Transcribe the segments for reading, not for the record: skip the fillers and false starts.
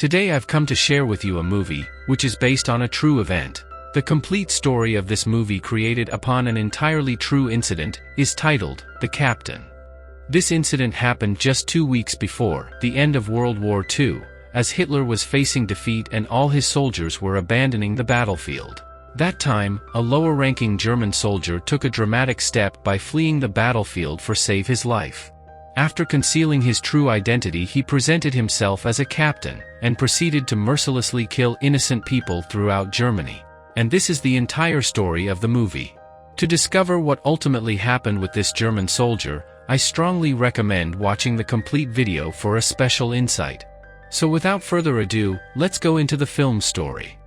Today I've come to share with you a movie, which is based on a true event. The complete story of this movie, created upon an entirely true incident, is titled, The Captain. This incident happened just 2 weeks before the end of World War II, as Hitler was facing defeat and all his soldiers were abandoning the battlefield. That time, a lower-ranking German soldier took a dramatic step by fleeing the battlefield for save his life. After concealing his true identity, he presented himself as a captain, and proceeded to mercilessly kill innocent people throughout Germany. And this is the entire story of the movie. To discover what ultimately happened with this German soldier, I strongly recommend watching the complete video for a special insight. So without further ado, let's go into the film story.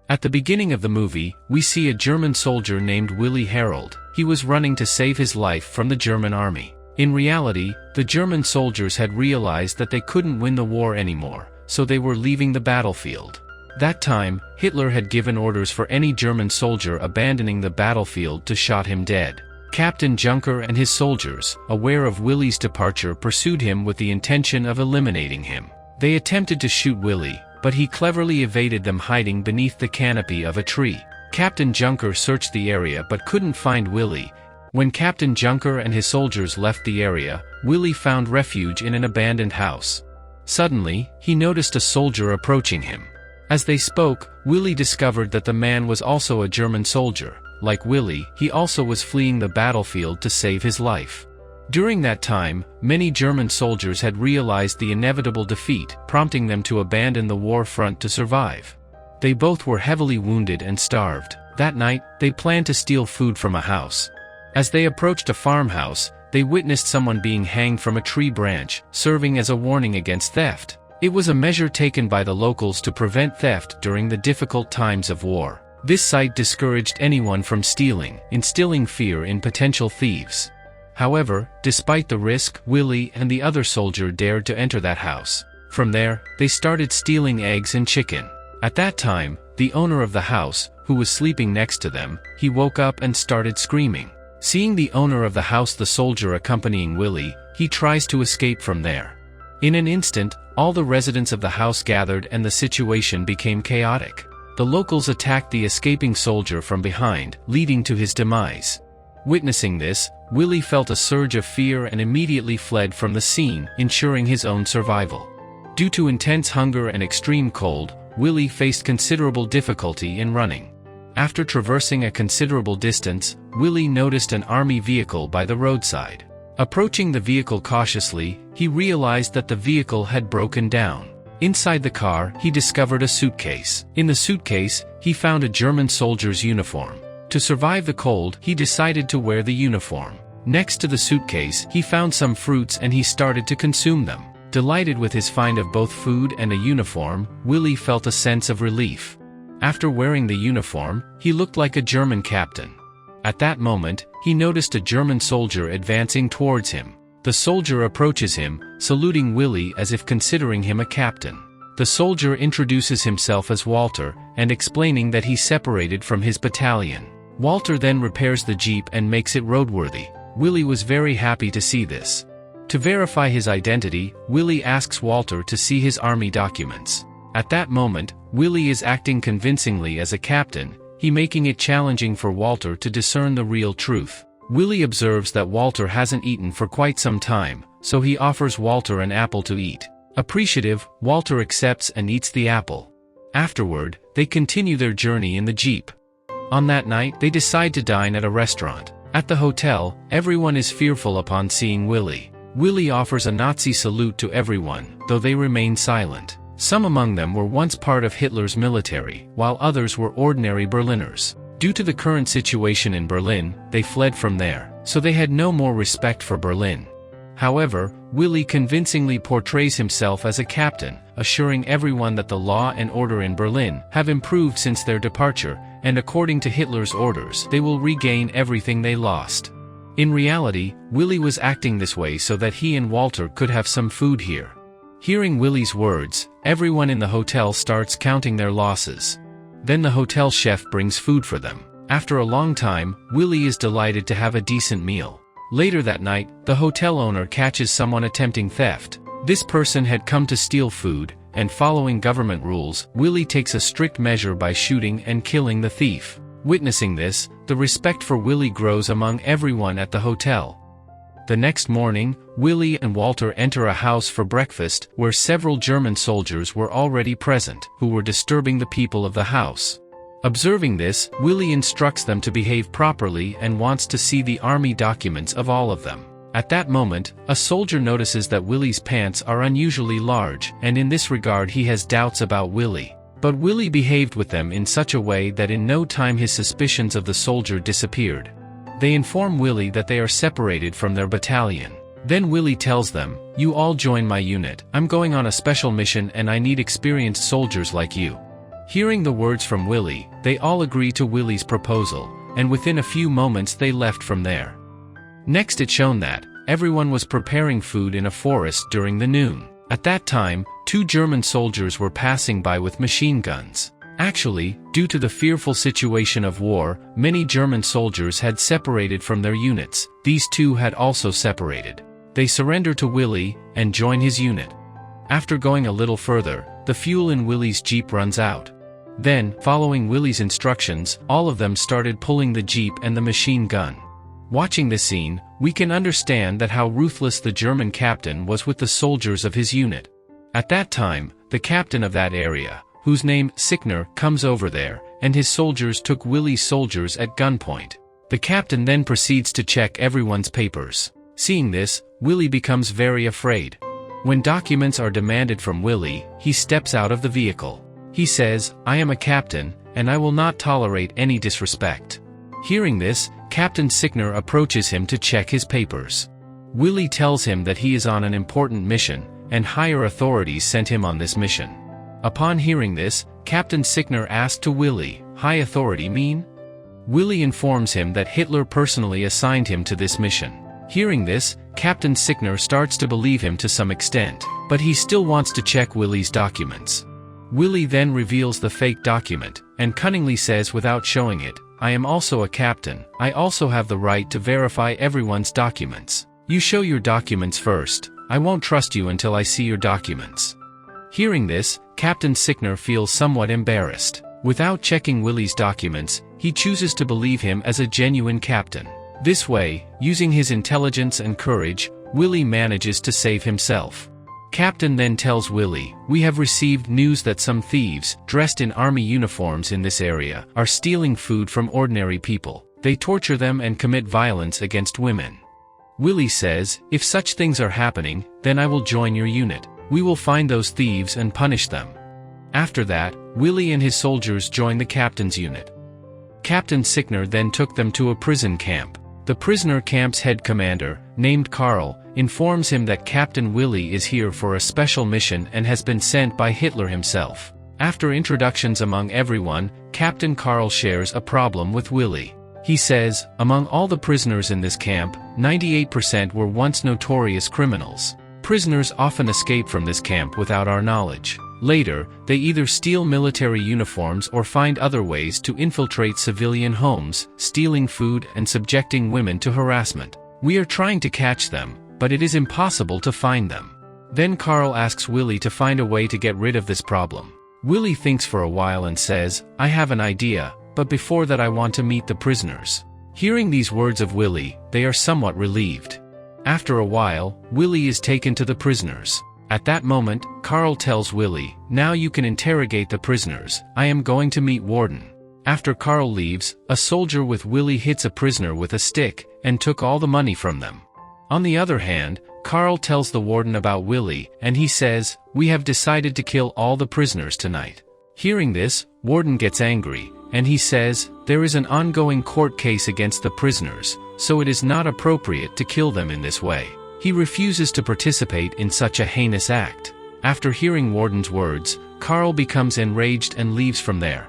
At the beginning of the movie, we see a German soldier named Willi Harold. He was running to save his life from the German army. In reality, the German soldiers had realized that they couldn't win the war anymore, so they were leaving the battlefield. That time, Hitler had given orders for any German soldier abandoning the battlefield to shot him dead. Captain Junker and his soldiers, aware of Willi's departure, pursued him with the intention of eliminating him. They attempted to shoot Willi, but he cleverly evaded them, hiding beneath the canopy of a tree. Captain Junker searched the area but couldn't find Willi. When Captain Junker and his soldiers left the area, Willi found refuge in an abandoned house. Suddenly, he noticed a soldier approaching him. As they spoke, Willi discovered that the man was also a German soldier. Like Willi, he also was fleeing the battlefield to save his life. During that time, many German soldiers had realized the inevitable defeat, prompting them to abandon the war front to survive. They both were heavily wounded and starved. That night, they planned to steal food from a house. As they approached a farmhouse, they witnessed someone being hanged from a tree branch, serving as a warning against theft. It was a measure taken by the locals to prevent theft during the difficult times of war. This sight discouraged anyone from stealing, instilling fear in potential thieves. However, despite the risk, Willi and the other soldier dared to enter that house. From there, they started stealing eggs and chicken. At that time, the owner of the house, who was sleeping next to them, he woke up and started screaming. Seeing the owner of the house, the soldier accompanying Willi, he tries to escape from there. In an instant, all the residents of the house gathered and the situation became chaotic. The locals attacked the escaping soldier from behind, leading to his demise. Witnessing this, Willi felt a surge of fear and immediately fled from the scene, ensuring his own survival. Due to intense hunger and extreme cold, Willi faced considerable difficulty in running. After traversing a considerable distance, Willi noticed an army vehicle by the roadside. Approaching the vehicle cautiously, he realized that the vehicle had broken down. Inside the car, he discovered a suitcase. In the suitcase, he found a German soldier's uniform. To survive the cold, he decided to wear the uniform. Next to the suitcase, he found some fruits and he started to consume them. Delighted with his find of both food and a uniform, Willi felt a sense of relief. After wearing the uniform, he looked like a German captain. At that moment, he noticed a German soldier advancing towards him. The soldier approaches him, saluting Willi as if considering him a captain. The soldier introduces himself as Walter, and explaining that he separated from his battalion. Walter then repairs the jeep and makes it roadworthy. Willi was very happy to see this. To verify his identity, Willi asks Walter to see his army documents. At that moment, Willi is acting convincingly as a captain, he making it challenging for Walter to discern the real truth. Willi observes that Walter hasn't eaten for quite some time, so he offers Walter an apple to eat. Appreciative, Walter accepts and eats the apple. Afterward, they continue their journey in the jeep. On that night, they decide to dine at a restaurant. At the hotel, everyone is fearful upon seeing Willi. Willi offers a Nazi salute to everyone, though they remain silent. Some among them were once part of Hitler's military, while others were ordinary Berliners. Due to the current situation in Berlin, they fled from there, so they had no more respect for Berlin. However, Willi convincingly portrays himself as a captain, assuring everyone that the law and order in Berlin have improved since their departure, and according to Hitler's orders, they will regain everything they lost. In reality, Willi was acting this way so that he and Walter could have some food here. Hearing Willi's words, everyone in the hotel starts counting their losses. Then the hotel chef brings food for them. After a long time, Willi is delighted to have a decent meal. Later that night, the hotel owner catches someone attempting theft. This person had come to steal food, and following government rules, Willie takes a strict measure by shooting and killing the thief. Witnessing this, the respect for Willie grows among everyone at the hotel. The next morning, Willie and Walter enter a house for breakfast where several German soldiers were already present, who were disturbing the people of the house. Observing this, Willie instructs them to behave properly and wants to see the army documents of all of them. At that moment, a soldier notices that Willie's pants are unusually large, and in this regard he has doubts about Willie. But Willie behaved with them in such a way that in no time his suspicions of the soldier disappeared. They inform Willie that they are separated from their battalion. Then Willie tells them, "You all join my unit. I'm going on a special mission and I need experienced soldiers like you." Hearing the words from Willie, they all agree to Willie's proposal, and within a few moments they left from there. Next it's shown that everyone was preparing food in a forest during the noon. At that time, 2 German soldiers were passing by with machine guns. Actually, due to the fearful situation of war, many German soldiers had separated from their units. These 2 had also separated. They surrender to Willie and join his unit. After going a little further, the fuel in Willie's jeep runs out. Then, following Willie's instructions, all of them started pulling the jeep and the machine gun. Watching this scene, we can understand that how ruthless the German captain was with the soldiers of his unit. At that time, the captain of that area, whose name Sickner, comes over there, and his soldiers took Willie's soldiers at gunpoint. The captain then proceeds to check everyone's papers. Seeing this, Willie becomes very afraid. When documents are demanded from Willie, he steps out of the vehicle. He says, "I am a captain, and I will not tolerate any disrespect." Hearing this, Captain Sickner approaches him to check his papers. Willie tells him that he is on an important mission, and higher authorities sent him on this mission. Upon hearing this, Captain Sickner asked to Willie, "High authority mean?" Willie informs him that Hitler personally assigned him to this mission. Hearing this, Captain Sickner starts to believe him to some extent, but he still wants to check Willie's documents. Willie then reveals the fake document, and cunningly says without showing it, "I am also a captain. I also have the right to verify everyone's documents. You show your documents first. I won't trust you until I see your documents." Hearing this, Captain Sickner feels somewhat embarrassed. Without checking Willie's documents, he chooses to believe him as a genuine captain. This way, using his intelligence and courage, Willie manages to save himself. Captain then tells Willie, "We have received news that some thieves, dressed in army uniforms in this area, are stealing food from ordinary people. They torture them and commit violence against women." Willie says, "If such things are happening, then I will join your unit. We will find those thieves and punish them." After that, Willie and his soldiers join the captain's unit. Captain Sickner then took them to a prison camp. The prisoner camp's head commander, named Karl, informs him that Captain Willie is here for a special mission and has been sent by Hitler himself. After introductions among everyone, Captain Karl shares a problem with Willie. He says, "Among all the prisoners in this camp, 98% were once notorious criminals. Prisoners often escape from this camp without our knowledge. Later, they either steal military uniforms or find other ways to infiltrate civilian homes, stealing food and subjecting women to harassment. We are trying to catch them, but it is impossible to find them." Then Karl asks Willie to find a way to get rid of this problem. Willie thinks for a while and says, "I have an idea, but before that I want to meet the prisoners." Hearing these words of Willie, they are somewhat relieved. After a while, Willie is taken to the prisoners. At that moment, Karl tells Willie, "Now you can interrogate the prisoners. I am going to meet Warden." After Karl leaves, a soldier with Willie hits a prisoner with a stick, and took all the money from them. On the other hand, Karl tells the warden about Willie, and he says, "We have decided to kill all the prisoners tonight." Hearing this, Warden gets angry, and he says, "There is an ongoing court case against the prisoners, so it is not appropriate to kill them in this way." He refuses to participate in such a heinous act. After hearing Warden's words, Karl becomes enraged and leaves from there.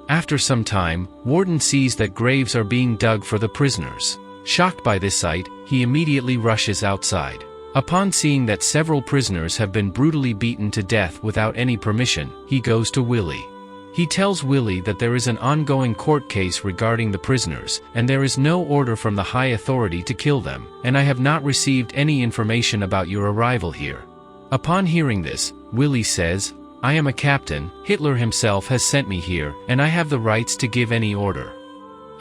After some time, Warden sees that graves are being dug for the prisoners. Shocked by this sight, he immediately rushes outside. Upon seeing that several prisoners have been brutally beaten to death without any permission, he goes to Willie. He tells Willie that there is an ongoing court case regarding the prisoners, and there is no order from the high authority to kill them, and I have not received any information about your arrival here. Upon hearing this, Willie says, "I am a captain, Hitler himself has sent me here, and I have the rights to give any order."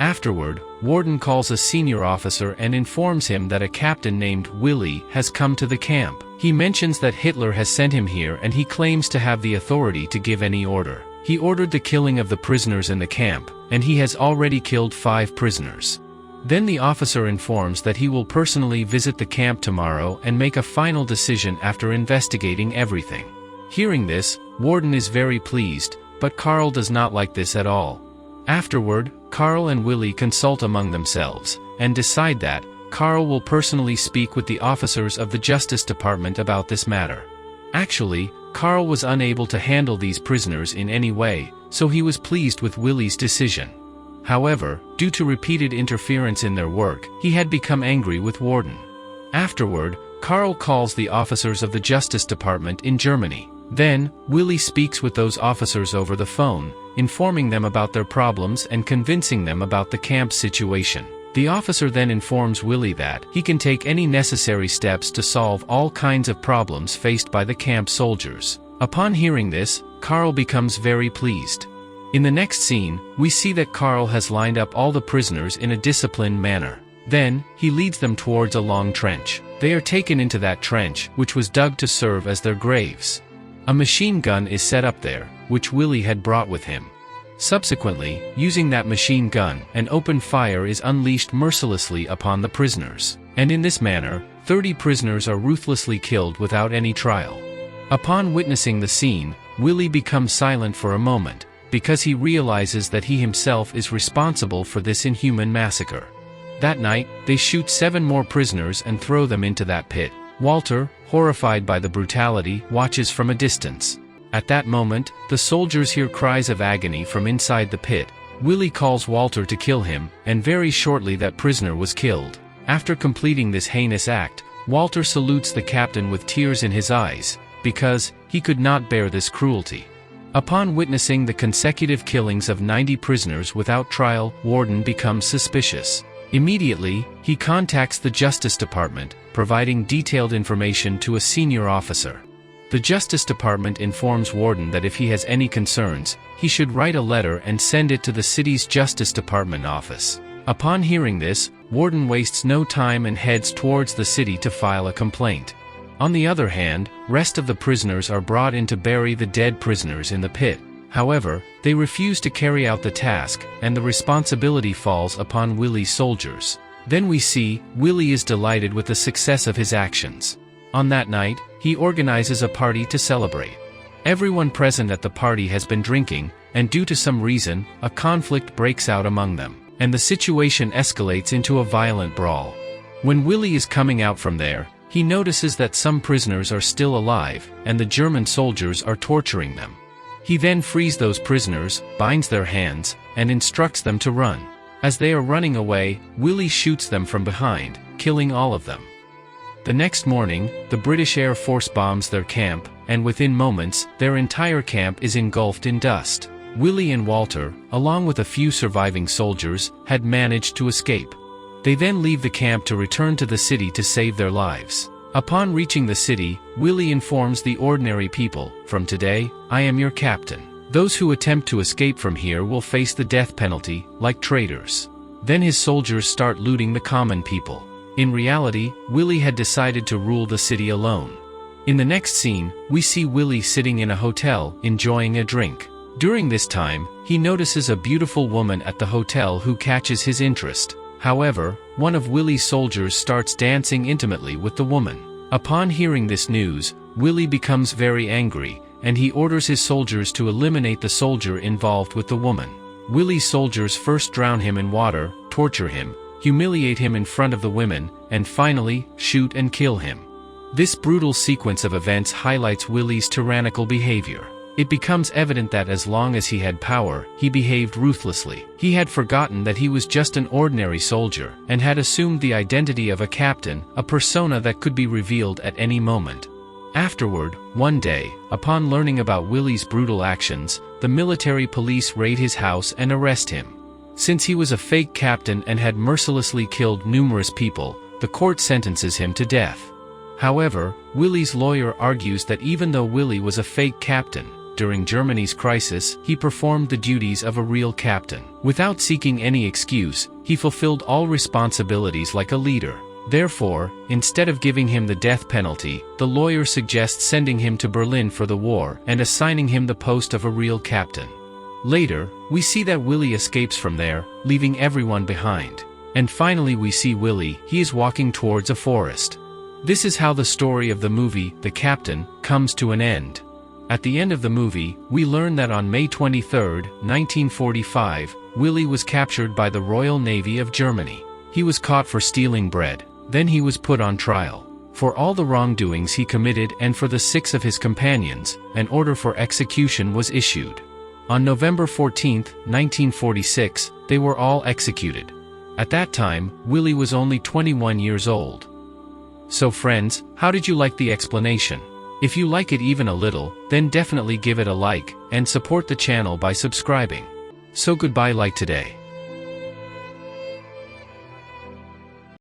Afterward, Warden calls a senior officer and informs him that a captain named Willie has come to the camp. He mentions that Hitler has sent him here and he claims to have the authority to give any order. He ordered the killing of the prisoners in the camp, and he has already killed 5 prisoners. Then the officer informs that he will personally visit the camp tomorrow and make a final decision after investigating everything. Hearing this, Warden is very pleased, but Carl does not like this at all. Afterward, Carl and Willie consult among themselves, and decide that Carl will personally speak with the officers of the Justice Department about this matter. Actually, Carl was unable to handle these prisoners in any way, so he was pleased with Willie's decision. However, due to repeated interference in their work, he had become angry with Warden. Afterward, Carl calls the officers of the Justice Department in Germany. Then, Willie speaks with those officers over the phone, informing them about their problems and convincing them about the camp situation. The officer then informs Willie that he can take any necessary steps to solve all kinds of problems faced by the camp soldiers. Upon hearing this, Carl becomes very pleased. In the next scene, we see that Carl has lined up all the prisoners in a disciplined manner. Then, he leads them towards a long trench. They are taken into that trench, which was dug to serve as their graves. A machine gun is set up there, which Willie had brought with him. Subsequently, using that machine gun, an open fire is unleashed mercilessly upon the prisoners. And in this manner, 30 prisoners are ruthlessly killed without any trial. Upon witnessing the scene, Willie becomes silent for a moment, because he realizes that he himself is responsible for this inhuman massacre. That night, they shoot 7 more prisoners and throw them into that pit. Walter, horrified by the brutality, watches from a distance. At that moment, the soldiers hear cries of agony from inside the pit. Willie calls Walter to kill him, and very shortly that prisoner was killed. After completing this heinous act, Walter salutes the captain with tears in his eyes, because he could not bear this cruelty. Upon witnessing the consecutive killings of 90 prisoners without trial, Warden becomes suspicious. Immediately, he contacts the Justice Department, providing detailed information to a senior officer. The Justice Department informs Warden that if he has any concerns, he should write a letter and send it to the city's Justice Department office. Upon hearing this, Warden wastes no time and heads towards the city to file a complaint. On the other hand, rest of the prisoners are brought in to bury the dead prisoners in the pit. However, they refuse to carry out the task, and the responsibility falls upon Willie's soldiers. Then we see, Willie is delighted with the success of his actions. On that night, he organizes a party to celebrate. Everyone present at the party has been drinking, and due to some reason, a conflict breaks out among them, and the situation escalates into a violent brawl. When Willie is coming out from there, he notices that some prisoners are still alive, and the German soldiers are torturing them. He then frees those prisoners, binds their hands, and instructs them to run. As they are running away, Willie shoots them from behind, killing all of them. The next morning, the British Air Force bombs their camp, and within moments, their entire camp is engulfed in dust. Willie and Walter, along with a few surviving soldiers, had managed to escape. They then leave the camp to return to the city to save their lives. Upon reaching the city, Willie informs the ordinary people, "From today, I am your captain. Those who attempt to escape from here will face the death penalty, like traitors." Then his soldiers start looting the common people. In reality, Willie had decided to rule the city alone. In the next scene, we see Willie sitting in a hotel, enjoying a drink. During this time, he notices a beautiful woman at the hotel who catches his interest. However, one of Willie's soldiers starts dancing intimately with the woman. Upon hearing this news, Willie becomes very angry, and he orders his soldiers to eliminate the soldier involved with the woman. Willie's soldiers first drown him in water, torture him, humiliate him in front of the women, and finally, shoot and kill him. This brutal sequence of events highlights Willie's tyrannical behavior. It becomes evident that as long as he had power, he behaved ruthlessly. He had forgotten that he was just an ordinary soldier, and had assumed the identity of a captain, a persona that could be revealed at any moment. Afterward, one day, upon learning about Willie's brutal actions, the military police raid his house and arrest him. Since he was a fake captain and had mercilessly killed numerous people, the court sentences him to death. However, Willie's lawyer argues that even though Willie was a fake captain, during Germany's crisis, he performed the duties of a real captain. Without seeking any excuse, he fulfilled all responsibilities like a leader. Therefore, instead of giving him the death penalty, the lawyer suggests sending him to Berlin for the war and assigning him the post of a real captain. Later, we see that Willie escapes from there, leaving everyone behind. And finally we see Willie, he is walking towards a forest. This is how the story of the movie, The Captain, comes to an end. At the end of the movie, we learn that on May 23, 1945, Willie was captured by the Royal Navy of Germany. He was caught for stealing bread. Then he was put on trial. For all the wrongdoings he committed and for the 6 of his companions, an order for execution was issued. On November 14, 1946, they were all executed. At that time, Willie was only 21 years old. So friends, how did you like the explanation? If you like it even a little, then definitely give it a like, and support the channel by subscribing. So goodbye like today.